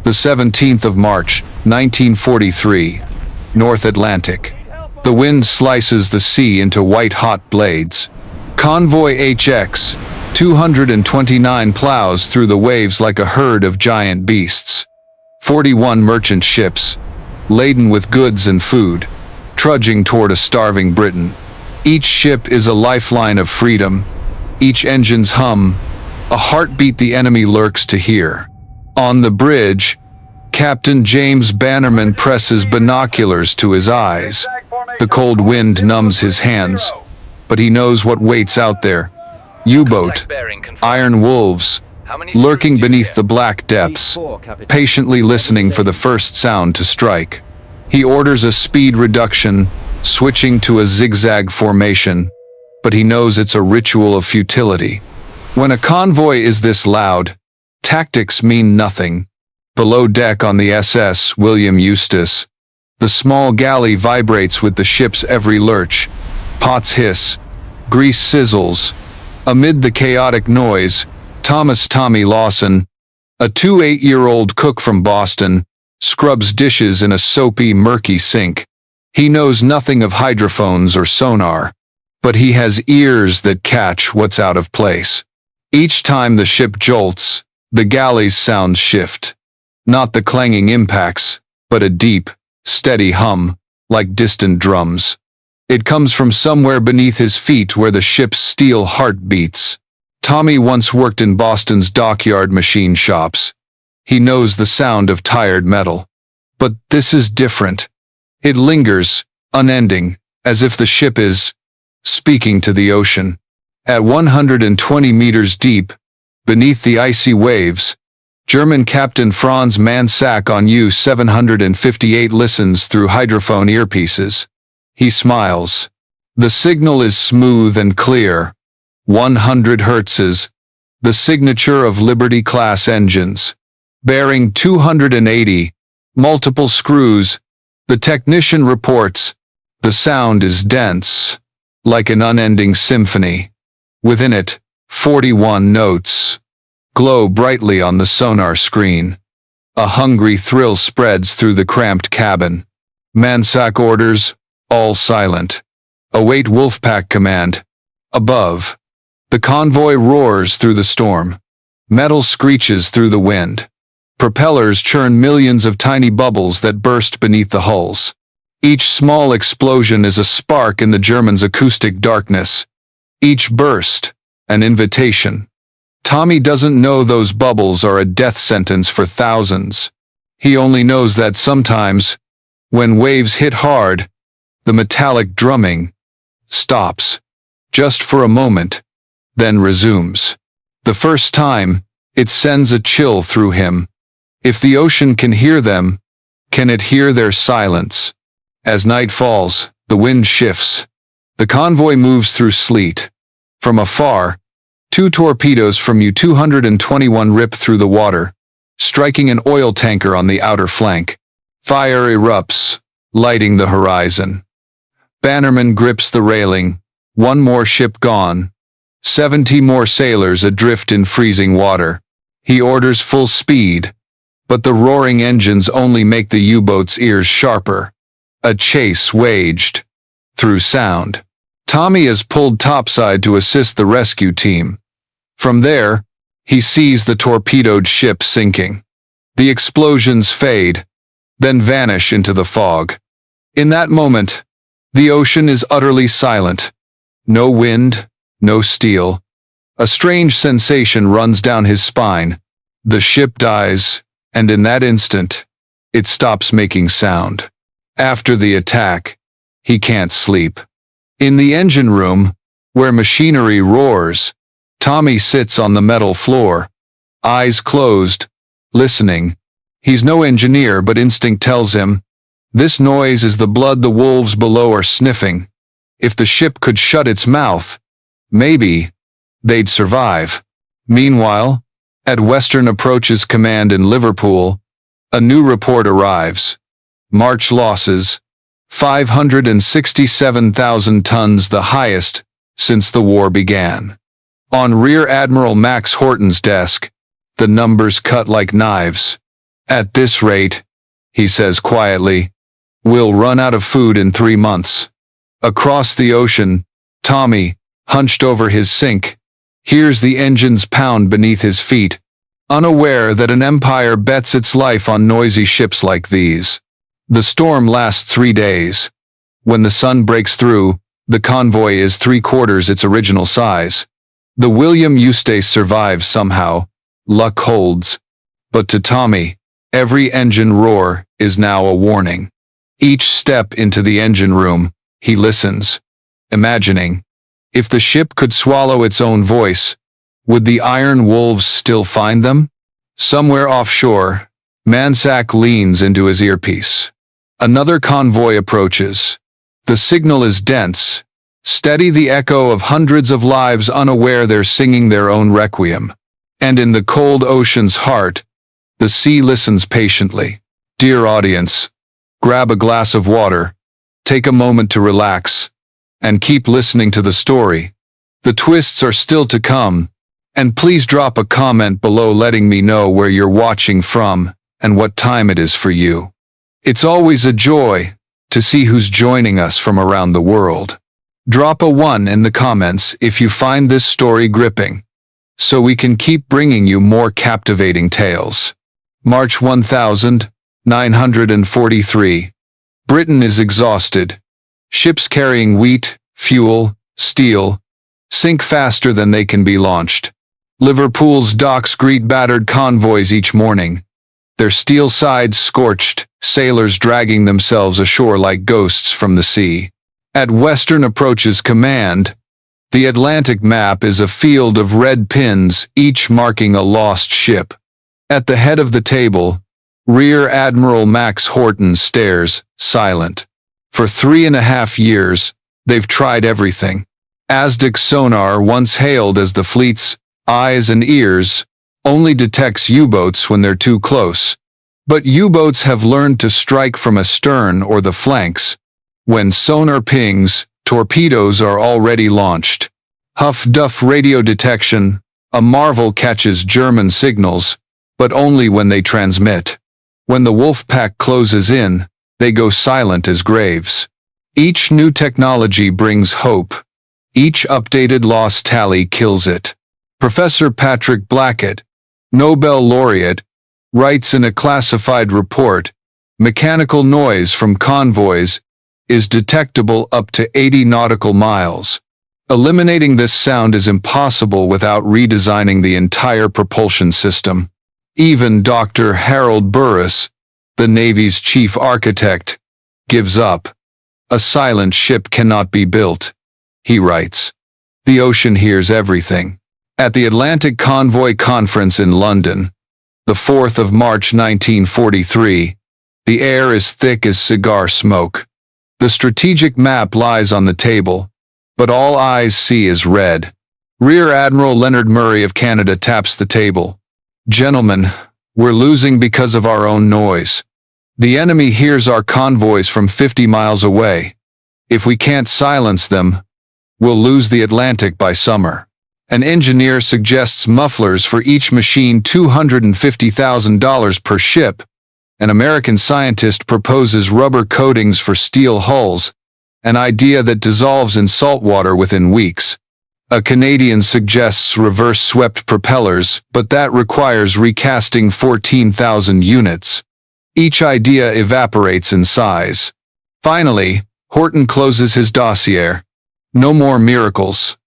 The 17th of March, 1943, North Atlantic. The wind slices the sea into white-hot blades. Convoy HX 229 plows through the waves like a herd of giant beasts. 41 merchant ships, laden with goods and food, trudging toward a starving Britain. Each ship is a lifeline of freedom, each engine's hum, a heartbeat the enemy lurks to hear. On the bridge, Captain James Bannerman presses binoculars to his eyes. The cold wind numbs his hands, but he knows what waits out there. U-boat, iron wolves, lurking beneath the black depths, patiently listening for the first sound to strike. He orders a speed reduction, switching to a zigzag formation, but he knows it's a ritual of futility. When a convoy is this loud, tactics mean nothing. Below deck on the SS William Eustace, the small galley vibrates with the ship's every lurch. Pots hiss, grease sizzles. Amid the chaotic noise, Thomas "Tommy" Lawson, a 28-year-old cook from Boston, scrubs dishes in a soapy, murky sink. He knows nothing of hydrophones or sonar, but he has ears that catch what's out of place. Each time the ship jolts, the galley's sounds shift. Not the clanging impacts, but a deep, steady hum, like distant drums. It comes from somewhere beneath his feet where the ship's steel heart beats. Tommy once worked in Boston's dockyard machine shops. He knows the sound of tired metal. But this is different. It lingers, unending, as if the ship is speaking to the ocean. At 120 meters deep, beneath the icy waves, German Captain Franz Mansack on U-758 listens through hydrophone earpieces. He smiles. The signal is smooth and clear. 100 hertzes, the signature of Liberty-class engines. Bearing 280, multiple screws, the technician reports. The sound is dense, like an unending symphony. Within it, 41 notes glow brightly on the sonar screen. A hungry thrill spreads through the cramped cabin. Mansack orders, all silent. Await Wolfpack command. Above, the convoy roars through the storm. Metal screeches through the wind. Propellers churn millions of tiny bubbles that burst beneath the hulls. Each small explosion is a spark in the Germans' acoustic darkness. Each burst, an invitation. Tommy doesn't know those bubbles are a death sentence for thousands. He only knows that sometimes, when waves hit hard, the metallic drumming stops, just for a moment, then resumes. The first time, it sends a chill through him. If the ocean can hear them, can it hear their silence? As night falls, the wind shifts. The convoy moves through sleet. From afar, 2 torpedoes from U-221 rip through the water, striking an oil tanker on the outer flank. Fire erupts, lighting the horizon. Bannerman grips the railing. 1 more ship gone. 70 more sailors adrift in freezing water. He orders full speed, but the roaring engines only make the U-boat's ears sharper. A chase waged through sound. Tommy is pulled topside to assist the rescue team. From there, he sees the torpedoed ship sinking. The explosions fade, then vanish into the fog. In that moment, the ocean is utterly silent. No wind, no steel. A strange sensation runs down his spine. The ship dies, and in that instant, it stops making sound. After the attack, he can't sleep. In the engine room, where machinery roars, Tommy sits on the metal floor, eyes closed, listening. He's no engineer, but instinct tells him, this noise is the blood the wolves below are sniffing. If the ship could shut its mouth, maybe they'd survive. Meanwhile, at Western Approaches Command in Liverpool, a new report arrives. March losses, 567,000 tons, the highest since the war began. On Rear Admiral Max Horton's desk, the numbers cut like knives. At this rate, he says quietly, we'll run out of food in 3 months. Across the ocean, Tommy, hunched over his sink, hears the engines pound beneath his feet, unaware that an empire bets its life on noisy ships like these. The storm lasts 3 days. When the sun breaks through, the convoy is 3/4 its original size. The William Eustace survives somehow. Luck holds. But to Tommy, every engine roar is now a warning. Each step into the engine room, he listens, imagining, if the ship could swallow its own voice, would the iron wolves still find them? Somewhere offshore, Mansack leans into his earpiece. Another convoy approaches. The signal is dense, steady, the echo of hundreds of lives unaware they're singing their own requiem. And in the cold ocean's heart, the sea listens patiently. Dear audience, grab a glass of water, take a moment to relax, and keep listening to the story. The twists are still to come, and please drop a comment below letting me know where you're watching from and what time it is for you. It's always a joy to see who's joining us from around the world. Drop a 1 in the comments if you find this story gripping, so we can keep bringing you more captivating tales. March 1943. Britain is exhausted. Ships carrying wheat, fuel, steel, sink faster than they can be launched. Liverpool's docks greet battered convoys each morning, their steel sides scorched, sailors dragging themselves ashore like ghosts from the sea. At Western Approach's command, the Atlantic map is a field of red pins, each marking a lost ship. At the head of the table, Rear Admiral Max Horton stares, silent. For 3.5 years, they've tried everything. Aztec sonar, once hailed as the fleet's eyes and ears, only detects U-boats when they're too close. But U-boats have learned to strike from astern or the flanks. When sonar pings, torpedoes are already launched. Huff-duff radio detection, a marvel, catches German signals, but only when they transmit. When the wolf pack closes in, they go silent as graves. Each new technology brings hope. Each updated loss tally kills it. Professor Patrick Blackett, Nobel laureate, writes in a classified report, mechanical noise from convoys is detectable up to 80 nautical miles. Eliminating this sound is impossible without redesigning the entire propulsion system. Even Dr. Harold Burris, the Navy's chief architect, gives up. A silent ship cannot be built, he writes. The ocean hears everything. At the Atlantic Convoy Conference in London, the 4th of March 1943, the air is thick as cigar smoke. The strategic map lies on the table, but all eyes see is red. Rear Admiral Leonard Murray of Canada taps the table. Gentlemen, we're losing because of our own noise. The enemy hears our convoys from 50 miles away. If we can't silence them, we'll lose the Atlantic by summer. An engineer suggests mufflers for each machine, $250,000 per ship. An American scientist proposes rubber coatings for steel hulls, an idea that dissolves in salt water within weeks. A Canadian suggests reverse-swept propellers, but that requires recasting 14,000 units. Each idea evaporates in size. Finally, Horton closes his dossier. No more miracles.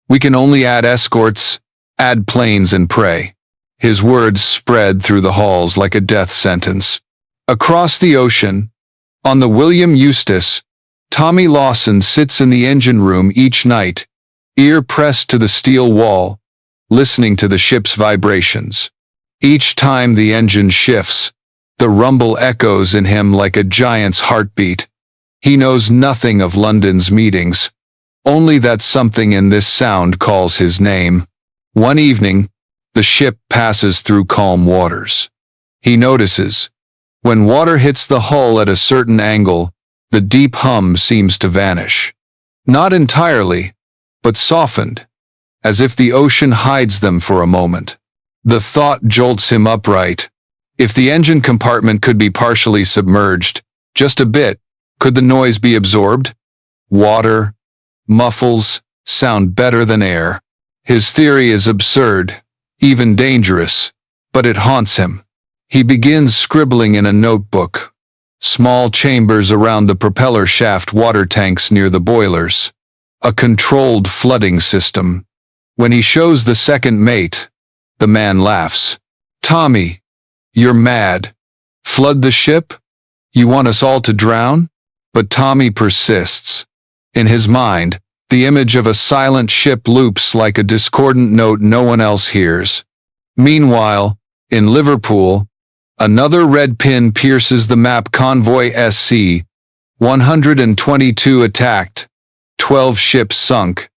We can only add escorts, add planes and pray. His words spread through the halls like a death sentence. Across the ocean, on the William Eustace, Tommy Lawson sits in the engine room each night, ear pressed to the steel wall, listening to the ship's vibrations. Each time the engine shifts, the rumble echoes in him like a giant's heartbeat. He knows nothing of London's meetings, only that something in this sound calls his name. One evening, the ship passes through calm waters. He notices, when water hits the hull at a certain angle, the deep hum seems to vanish. Not entirely, but softened, as if the ocean hides them for a moment. The thought jolts him upright. If the engine compartment could be partially submerged, just a bit, could the noise be absorbed? Water, muffles, sound better than air. His theory is absurd, even dangerous, but it haunts him. He begins scribbling in a notebook. Small chambers around the propeller shaft, water tanks near the boilers. A controlled flooding system. When he shows the second mate, the man laughs. "Tommy, you're mad. Flood the ship? You want us all to drown?" But Tommy persists. In his mind, the image of a silent ship loops like a discordant note no one else hears. Meanwhile, in Liverpool, another red pin pierces the map. Convoy SC 122 attacked, 12 ships sunk.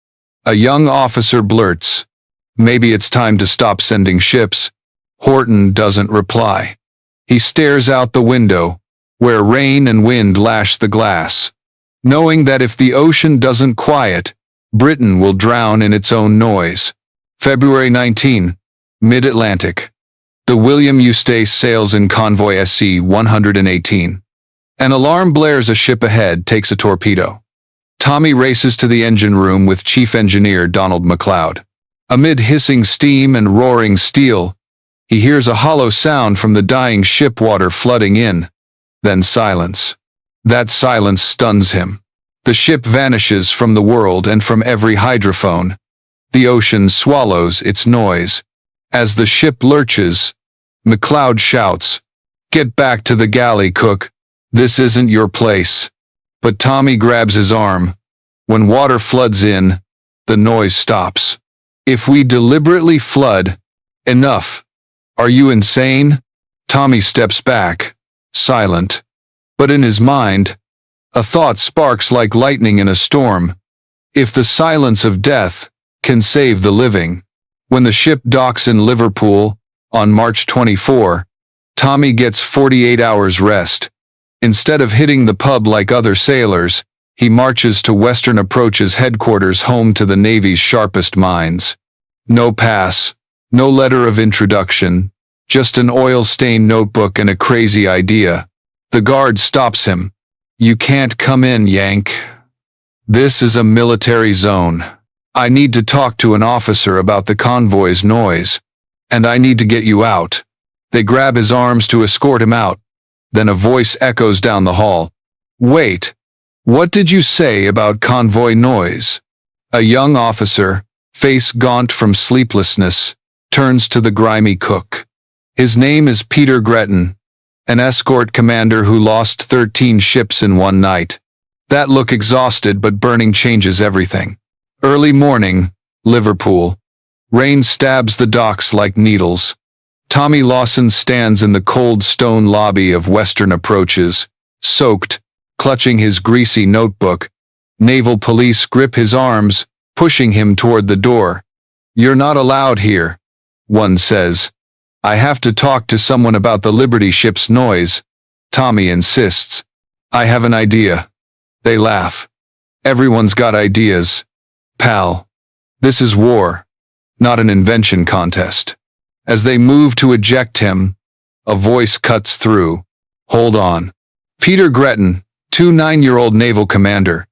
A young officer blurts, "Maybe it's time to stop sending ships." Horton doesn't reply. He stares out the window, where rain and wind lash the glass, knowing that if the ocean doesn't quiet, Britain will drown in its own noise. February 19, Mid-Atlantic. The William Eustace sails in Convoy SC 118. An alarm blares. A ship ahead takes a torpedo. Tommy races to the engine room with Chief Engineer Donald MacLeod. Amid hissing steam and roaring steel, he hears a hollow sound from the dying ship, water flooding in. Then silence. That silence stuns him. The ship vanishes from the world and from every hydrophone. The ocean swallows its noise. As the ship lurches, MacLeod shouts, "Get back to the galley, Cook. This isn't your place." But Tommy grabs his arm. When water floods in, the noise stops. "If we deliberately flood, enough. Are you insane?" Tommy steps back, silent. But in his mind, a thought sparks like lightning in a storm. If the silence of death can save the living. When the ship docks in Liverpool, on March 24, Tommy gets 48 hours rest. Instead of hitting the pub like other sailors, he marches to Western Approach's headquarters, home to the Navy's sharpest minds. No pass, no letter of introduction, just an oil-stained notebook and a crazy idea. The guard stops him. "You can't come in, Yank. This is a military zone. I need to talk to an officer about the convoy's noise, and I need to get you out." They grab his arms to escort him out. Then a voice echoes down the hall. "Wait, what did you say about convoy noise?" A young officer, face gaunt from sleeplessness, turns to the grimy cook. His name is Peter Gretton, an escort commander who lost 13 ships in one night. That look, exhausted but burning, changes everything. Early morning, Liverpool. Rain stabs the docks like needles. Tommy Lawson stands in the cold stone lobby of Western Approaches, soaked, clutching his greasy notebook. Naval police grip his arms, pushing him toward the door. "You're not allowed here," one says. "I have to talk to someone about the Liberty ship's noise." Tommy insists. "I have an idea." They laugh. "Everyone's got ideas, pal. This is war, not an invention contest." As they move to eject him, a voice cuts through. "Hold on." Peter Gretton, 29-year-old naval commander,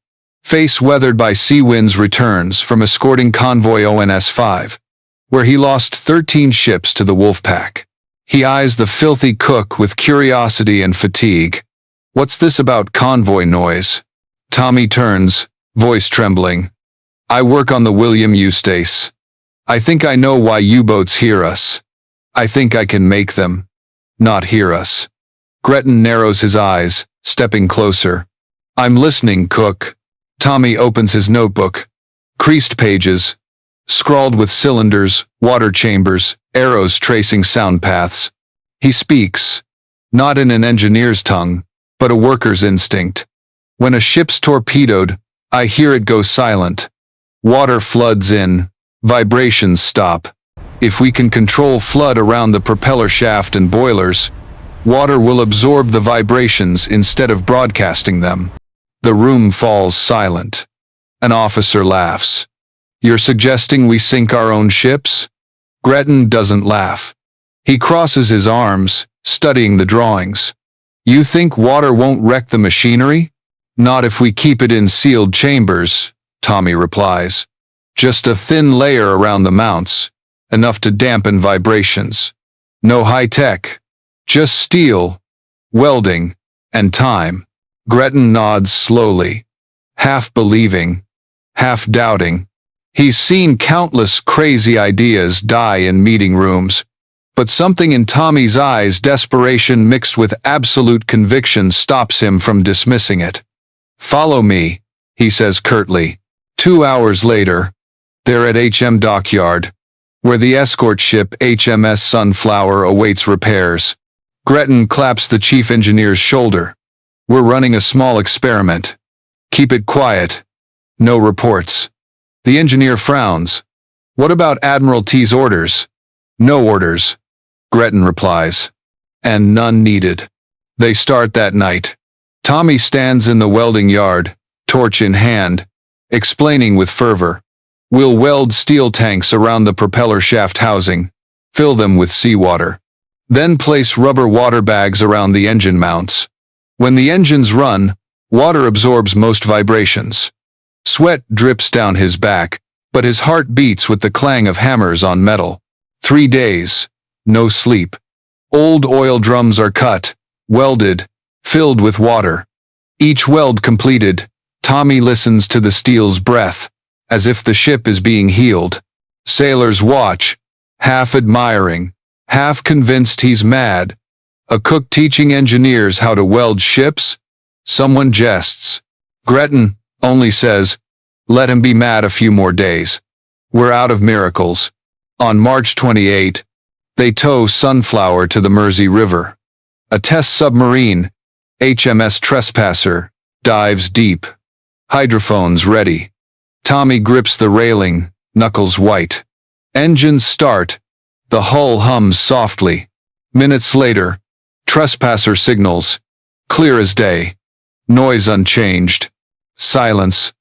face weathered by sea winds, returns from escorting convoy ONS 5, where he lost 13 ships to the Wolfpack. He eyes the filthy cook with curiosity and fatigue. "What's this about convoy noise?" Tommy turns, voice trembling. "I work on the William Eustace. I think I know why U-boats hear us. I think I can make them not hear us." Gretton narrows his eyes, stepping closer. "I'm listening, Cook." Tommy opens his notebook. Creased pages, scrawled with cylinders, water chambers, arrows tracing sound paths. He speaks, not in an engineer's tongue, but a worker's instinct. "When a ship's torpedoed, I hear it go silent. Water floods in, vibrations stop. If we can control flood around the propeller shaft and boilers, water will absorb the vibrations instead of broadcasting them." The room falls silent. An officer laughs. "You're suggesting we sink our own ships?" Gretton doesn't laugh. He crosses his arms, studying the drawings. You think water won't wreck the machinery? Not if we keep it in sealed chambers, Tommy replies. Just a thin layer around the mounts, enough to dampen vibrations. No high-tech, just steel, welding, and time. Gretton nods slowly, half believing, half doubting. He's seen countless crazy ideas die in meeting rooms, but something in Tommy's eyes, desperation mixed with absolute conviction, stops him from dismissing it. Follow me, he says curtly. 2 hours later, they're at HM Dockyard, where the escort ship HMS Sunflower awaits repairs. Gretton claps the chief engineer's shoulder. We're running a small experiment. Keep it quiet. No reports. The engineer frowns. What about Admiralty's orders? No orders, Gretton replies. And none needed. They start that night. Tommy stands in the welding yard, torch in hand, explaining with fervor. We'll weld steel tanks around the propeller shaft housing, fill them with seawater. Then place rubber water bags around the engine mounts. When the engines run, water absorbs most vibrations. Sweat drips down his back, but his heart beats with the clang of hammers on metal. 3 days, no sleep. Old oil drums are cut, welded, filled with water. Each weld completed, Tommy listens to the steel's breath, as if the ship is being healed. Sailors watch, half admiring, half convinced he's mad. A cook teaching engineers how to weld ships? Someone jests. Gretton only says, let him be mad a few more days. We're out of miracles. On March 28, they tow Sunflower to the Mersey River. A test submarine, HMS Trespasser, dives deep. Hydrophones ready. Tommy grips the railing, knuckles white. Engines start. The hull hums softly. Minutes later, Trespasser signals. Clear as day. Noise unchanged. Silence.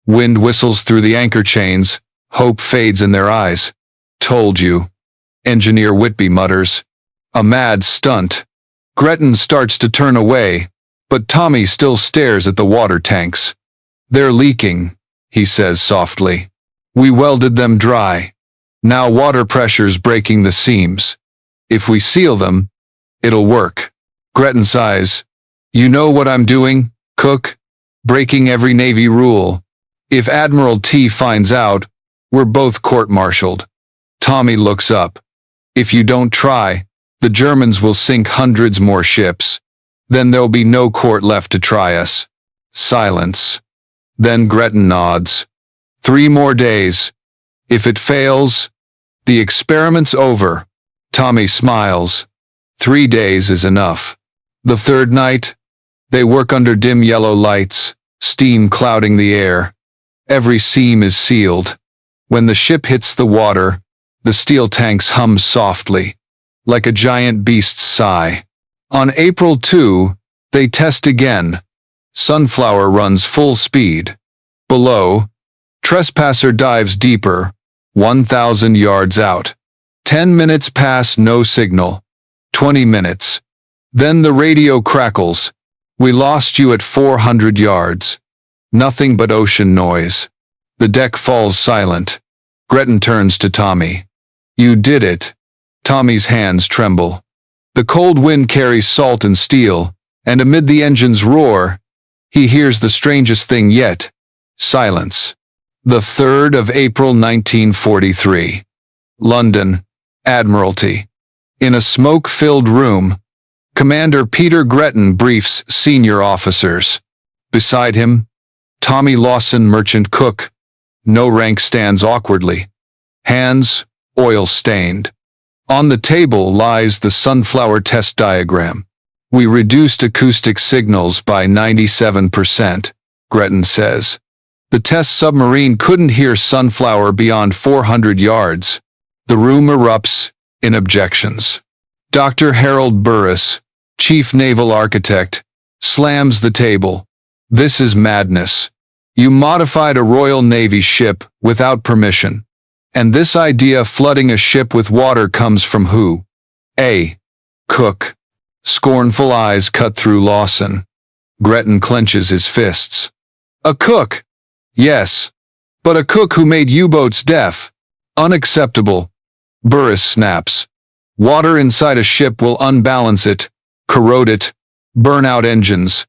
Wind whistles through the anchor chains. Hope fades in their eyes. Told you. Engineer Whitby mutters. A mad stunt. Gretton starts to turn away, but Tommy still stares at the water tanks. They're leaking, he says softly. We welded them dry. Now water pressure's breaking the seams. If we seal them, it'll work. Gretton sighs. You know what I'm doing, Cook? Breaking every Navy rule. If Admiralty finds out, we're both court-martialed. Tommy looks up. If you don't try, the Germans will sink hundreds more ships. Then there'll be no court left to try us. Silence. Then Gretton nods. 3 more days. If it fails, the experiment's over. Tommy smiles. 3 days is enough. The third night, they work under dim yellow lights, steam clouding the air. Every seam is sealed. When the ship hits the water, the steel tanks hum softly, like a giant beast's sigh. On April 2, they test again. Sunflower runs full speed. Below, Trespasser dives deeper, 1,000 yards out. 10 minutes pass, no signal. 20 minutes. Then the radio crackles. We lost you at 400 yards. Nothing but ocean noise. The deck falls silent. Gretton turns to Tommy. You did it. Tommy's hands tremble. The cold wind carries salt and steel, and amid the engine's roar, he hears the strangest thing yet. Silence. The 3rd of April 1943. London, Admiralty. In a smoke-filled room, Commander Peter Gretton briefs senior officers. Beside him, Tommy Lawson, merchant cook. No rank, stands awkwardly. Hands oil-stained. On the table lies the Sunflower test diagram. We reduced acoustic signals by 97%, Gretton says. The test submarine couldn't hear Sunflower beyond 400 yards. The room erupts in objections. Dr. Harold Burris, chief naval architect, slams the table. This is madness. You modified a Royal Navy ship without permission. And this idea flooding a ship with water comes from who? A. Cook. Scornful eyes cut through Lawson. Gretton clenches his fists. A cook! Yes, but a cook who made U-boats deaf. Unacceptable. Burris snaps. Water inside a ship will unbalance it, corrode it, burn out engines.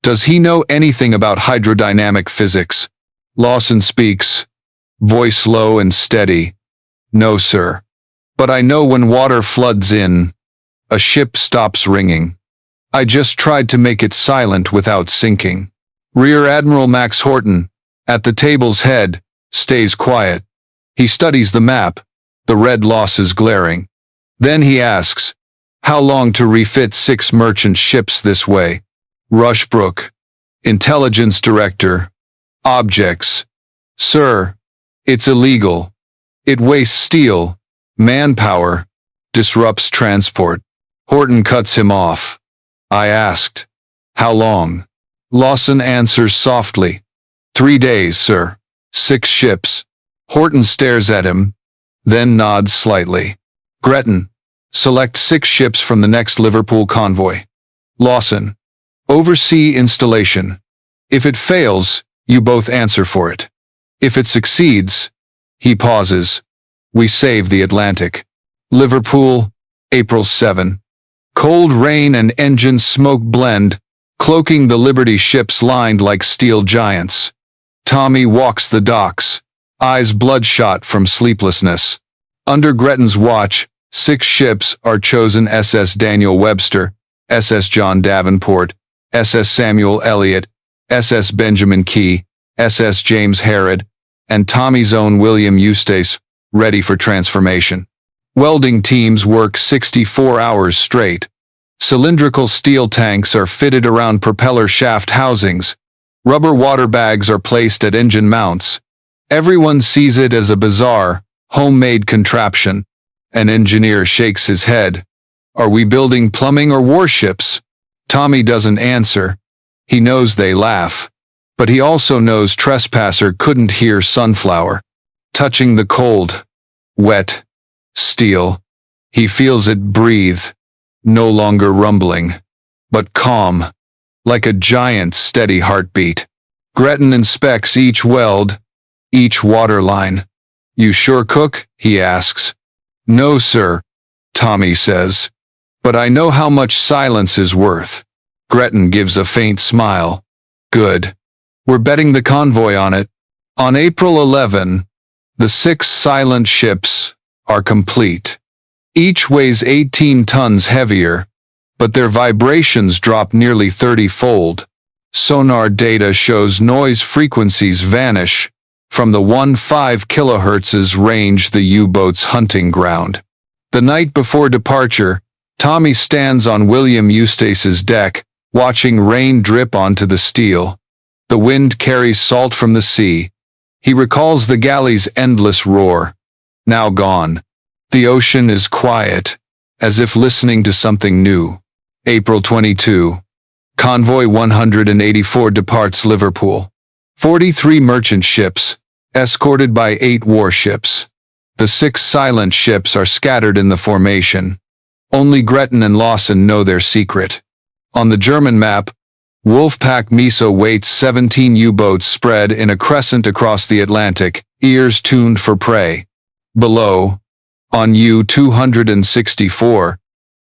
Does he know anything about hydrodynamic physics? Lawson speaks, voice low and steady. No, sir. But I know when water floods in, a ship stops ringing. I just tried to make it silent without sinking. Rear Admiral Max Horton, at the table's head, stays quiet. He studies the map, the red losses glaring. Then he asks, how long to refit 6 merchant ships this way? Rushbrook, Intelligence Director. Objects. Sir, it's illegal. It wastes steel, manpower, disrupts transport. Horton cuts him off. I asked, how long? Lawson answers softly. 3 days, sir. 6 ships. Horton stares at him, then nods slightly. Gretton, select 6 ships from the next Liverpool convoy. Lawson, oversee installation. If it fails, you both answer for it. If it succeeds, he pauses. We save the Atlantic. Liverpool, April 7. Cold rain and engine smoke blend, cloaking the Liberty ships lined like steel giants. Tommy walks the docks, eyes bloodshot from sleeplessness. Under Gretton's watch, 6 ships are chosen: SS Daniel Webster, SS John Davenport, SS Samuel Eliot, SS Benjamin Key, SS James Herod, and Tommy's own William Eustace, ready for transformation. Welding teams work 64 hours straight. Cylindrical steel tanks are fitted around propeller shaft housings. Rubber water bags are placed at engine mounts. Everyone sees it as a bizarre, homemade contraption. An engineer shakes his head. Are we building plumbing or warships? Tommy doesn't answer. He knows they laugh. But he also knows Trespasser couldn't hear Sunflower. Touching the cold, wet steel, he feels it breathe, no longer rumbling, but calm, like a giant steady heartbeat. Gretton inspects each weld, each water line. You sure, Cook? He asks. No, sir, Tommy says. But I know how much silence is worth. Gretton gives a faint smile. Good. We're betting the convoy on it. On April 11, the 6 silent ships are complete. Each weighs 18 tons heavier, but their vibrations drop nearly 30-fold. Sonar data shows noise frequencies vanish from the 15 kilohertz's range, the U-boat's hunting ground. The night before departure, Tommy stands on William Eustace's deck, watching rain drip onto the steel. The wind carries salt from the sea. He recalls the galley's endless roar. Now gone. The ocean is quiet, as if listening to something new. April 22. Convoy 184 departs Liverpool. 43 merchant ships, escorted by 8 warships. The 6 silent ships are scattered in the formation. Only Gretton and Lawson know their secret. On the German map, Wolfpack Miso waits 17 U-boats spread in a crescent across the Atlantic, ears tuned for prey. Below, on U-264,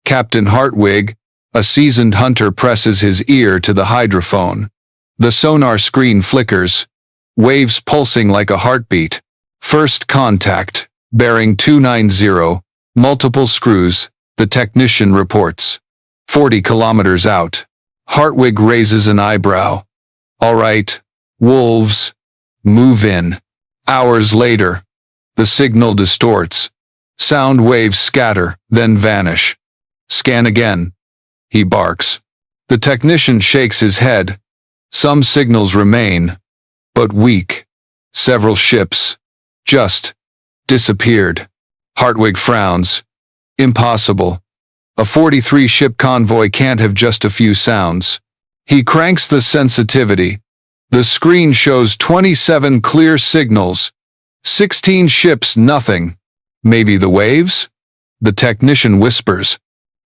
Captain Hartwig, a seasoned hunter, presses his ear to the hydrophone. The sonar screen flickers, waves pulsing like a heartbeat. First contact, bearing 290, multiple screws, the technician reports. 40 kilometers out. Hartwig raises an eyebrow. All right, wolves, move in. Hours later, the signal distorts. Sound waves scatter, then vanish. Scan again. He barks. The technician shakes his head. Some signals remain, but weak. Several ships just disappeared. Hartwig frowns. Impossible. A 43-ship convoy can't have just a few sounds. He cranks the sensitivity. The screen shows 27 clear signals. 16 ships, nothing. Maybe the waves? The technician whispers.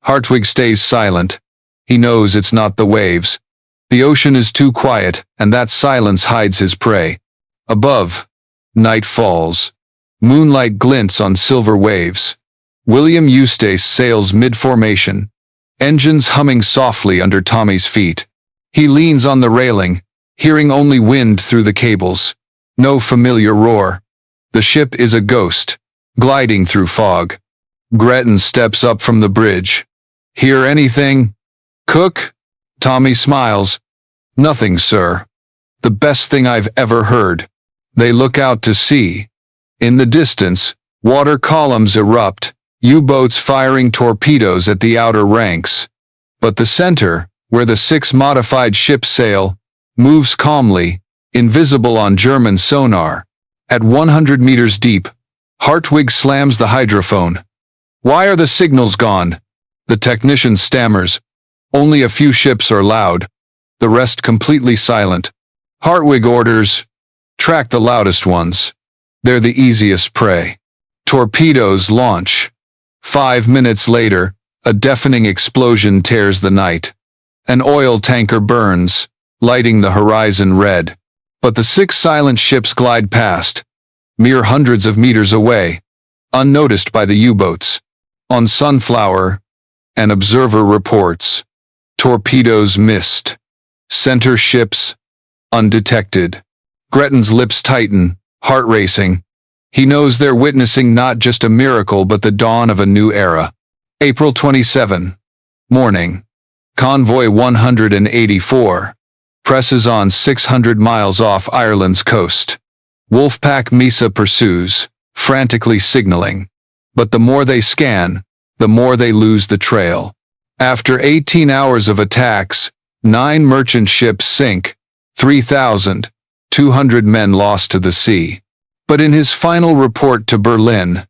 Hartwig stays silent. He knows it's not the waves. The ocean is too quiet, and that silence hides his prey. Above, night falls. Moonlight glints on silver waves. William Eustace sails mid-formation, engines humming softly under Tommy's feet. He leans on the railing, hearing only wind through the cables. No familiar roar. The ship is a ghost, gliding through fog. Gretton steps up from the bridge. "Hear anything, Cook?" Tommy smiles. "Nothing, sir. The best thing I've ever heard." They look out to sea. In the distance, water columns erupt, U-boats firing torpedoes at the outer ranks. But the center, where the 6 modified ships sail, moves calmly, invisible on German sonar. At 100 meters deep, Hartwig slams the hydrophone. "Why are the signals gone?" The technician stammers. Only a few ships are loud, the rest completely silent. Hartwig orders, "Track the loudest ones. They're the easiest prey." Torpedoes launch. 5 minutes later, a deafening explosion tears the night. An oil tanker burns, lighting the horizon red. But the 6 silent ships glide past, mere hundreds of meters away, unnoticed by the U-boats. On Sunflower, an observer reports, torpedoes missed. Center ships, undetected. Gretton's lips tighten, heart racing. He knows they're witnessing not just a miracle but the dawn of a new era. April 27. Morning. Convoy 184. Presses on 600 miles off Ireland's coast. Wolfpack Mesa pursues, frantically signaling. But the more they scan, the more they lose the trail. After 18 hours of attacks, 9 merchant ships sink, 3,200 men lost to the sea. But in his final report to Berlin,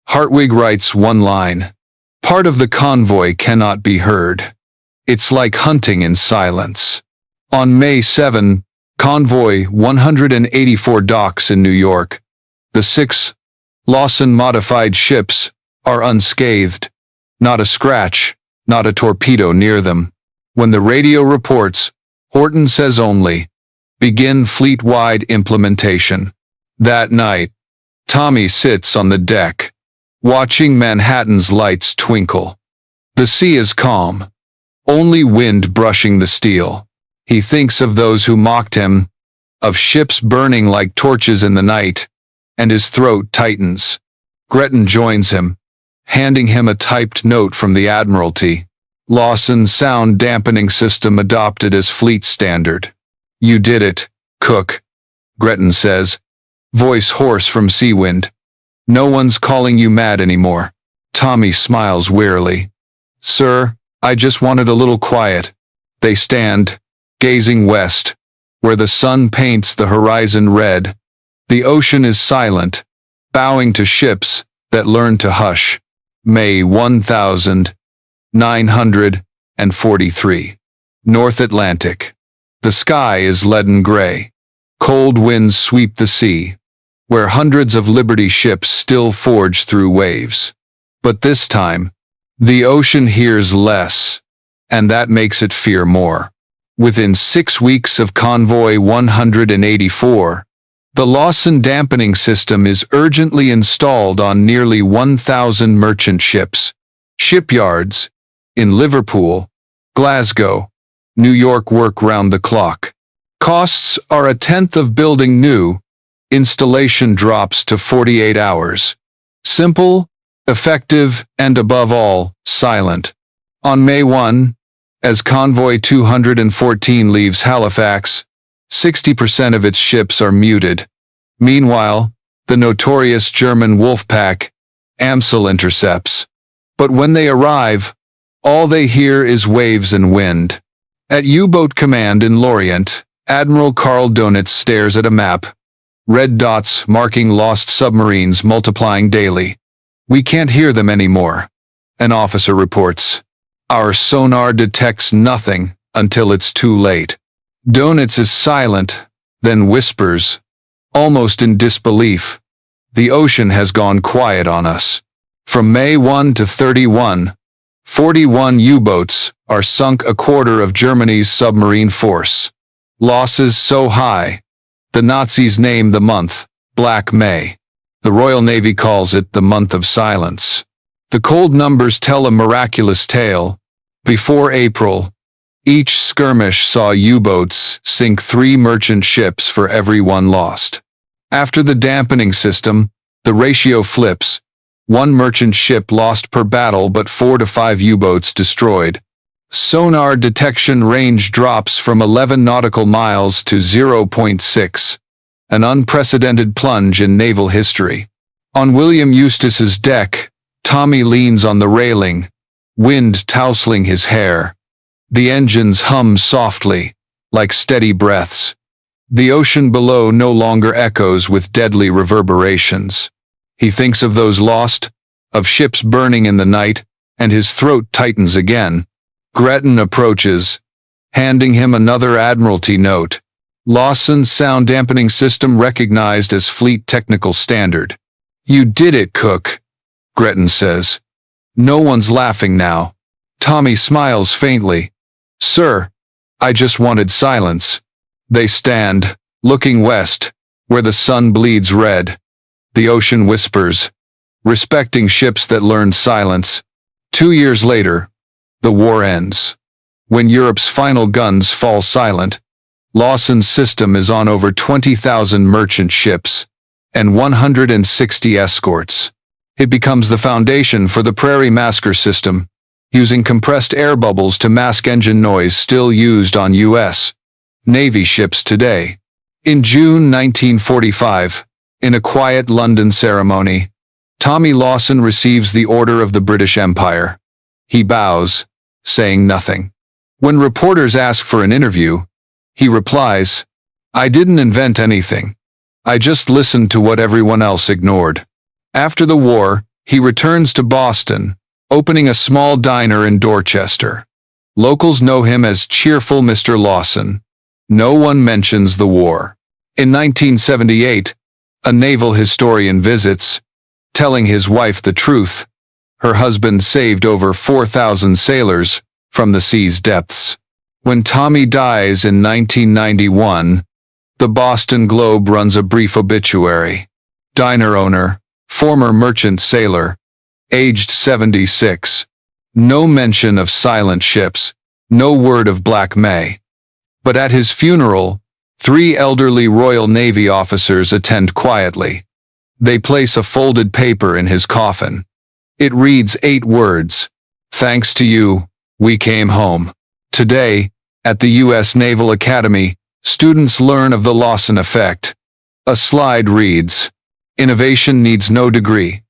Hartwig writes one line. Part of the convoy cannot be heard. It's like hunting in silence. On May 7, Convoy 184 docks in New York. The 6 Lawson-modified ships are unscathed. Not a scratch, not a torpedo near them. When the radio reports, Horton says only, "Begin fleet-wide implementation." That night, Tommy sits on the deck, watching Manhattan's lights twinkle. The sea is calm, only wind brushing the steel. He thinks of those who mocked him, of ships burning like torches in the night, and his throat tightens. Gretton joins him, handing him a typed note from the Admiralty. Lawson's sound dampening system adopted as fleet standard. "You did it, Cook," Gretton says, voice hoarse from sea wind. "No one's calling you mad anymore." Tommy smiles wearily. "Sir, I just wanted a little quiet." They stand, gazing west, where the sun paints the horizon red. The ocean is silent, bowing to ships that learn to hush. May 1943. North Atlantic. The sky is leaden gray. Cold winds sweep the sea, where hundreds of Liberty ships still forge through waves. But this time, the ocean hears less, and that makes it fear more. Within 6 weeks of Convoy 184, the Lawson dampening system is urgently installed on nearly 1,000 merchant ships. Shipyards in Liverpool, Glasgow, New York work round the clock. Costs are a tenth of building new. Installation drops to 48 hours. Simple, effective, and above all, silent. On May 1, as Convoy 214 leaves Halifax, 60% of its ships are muted. Meanwhile, the notorious German Wolfpack, Amsel intercepts. But when they arrive, all they hear is waves and wind. At U-boat command in Lorient, Admiral Karl Donitz stares at a map. Red dots marking lost submarines multiplying daily. "We can't hear them anymore," an officer reports. "Our sonar detects nothing until it's too late." Donitz is silent, then whispers, almost in disbelief, "The ocean has gone quiet on us." From May 1 to 31, 41 U-boats are sunk, a quarter of Germany's submarine force. Losses so high, the Nazis name the month Black May. The Royal Navy calls it the month of silence. The cold numbers tell a miraculous tale. Before April, each skirmish saw U-boats sink 3 merchant ships for every one lost. After the dampening system, the ratio flips. 1 merchant ship lost per battle, but 4 to 5 U-boats destroyed. Sonar detection range drops from 11 nautical miles to 0.6. An unprecedented plunge in naval history. On William Eustace's deck, Tommy leans on the railing, wind tousling his hair. The engines hum softly, like steady breaths. The ocean below no longer echoes with deadly reverberations. He thinks of those lost, of ships burning in the night, and his throat tightens again. Gretton approaches, handing him another Admiralty note. Lawson's sound dampening system recognized as Fleet Technical Standard. "You did it, Cook," Gretton says. No one's laughing now. Tommy smiles faintly. "Sir, I just wanted silence." They stand, looking west, where the sun bleeds red. The ocean whispers, respecting ships that learned silence. 2 years later, the war ends. When Europe's final guns fall silent, Lawson's system is on over 20,000 merchant ships and 160 escorts. It becomes the foundation for the Prairie Masker system, using compressed air bubbles to mask engine noise still used on U.S. Navy ships today. In June 1945, in a quiet London ceremony, Tommy Lawson receives the Order of the British Empire. He bows, saying nothing. When reporters ask for an interview, he replies, "I didn't invent anything. I just listened to what everyone else ignored." After the war, he returns to Boston, opening a small diner in Dorchester. Locals know him as cheerful Mr. Lawson. No one mentions the war. In 1978, a naval historian visits, telling his wife the truth. Her husband saved over 4,000 sailors from the sea's depths. When Tommy dies in 1991, the Boston Globe runs a brief obituary. Diner owner, former merchant sailor, aged 76. No mention of silent ships, no word of Black May. But at his funeral, 3 elderly Royal Navy officers attend quietly. They place a folded paper in his coffin. It reads 8 words. "Thanks to you, we came home." Today, at the U.S. Naval Academy, students learn of the Lawson effect. A slide reads, "Innovation needs no degree.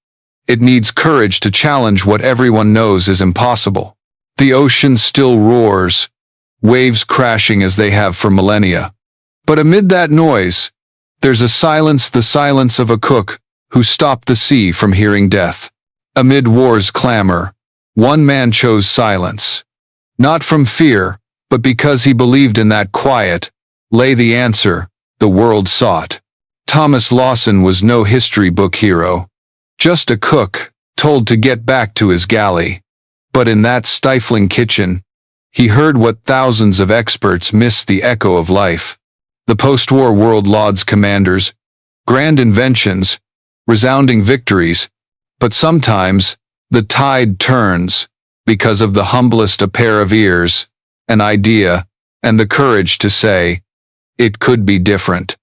It needs courage to challenge what everyone knows is impossible." The ocean still roars, waves crashing as they have for millennia. But amid that noise, there's a silence, the silence of a cook who stopped the sea from hearing death. Amid war's clamor, one man chose silence. Not from fear, but because he believed in that quiet lay the answer the world sought. Thomas Lawson was no history book hero, just a cook told to get back to his galley. But in that stifling kitchen, he heard what thousands of experts missed: the echo of life. The post-war world lauds commanders, grand inventions, resounding victories, but sometimes the tide turns because of the humblest a pair of ears, an idea, and the courage to say, it could be different.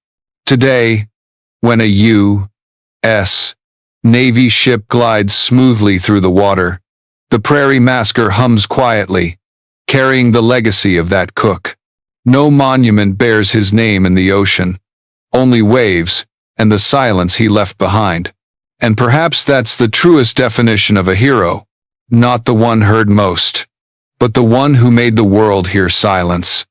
Today, when a U.S. Navy ship glides smoothly through the water, the Prairie Masker hums quietly, carrying the legacy of that cook. No monument bears his name in the ocean, only waves and the silence he left behind. And perhaps that's the truest definition of a hero, not the one heard most, but the one who made the world hear silence.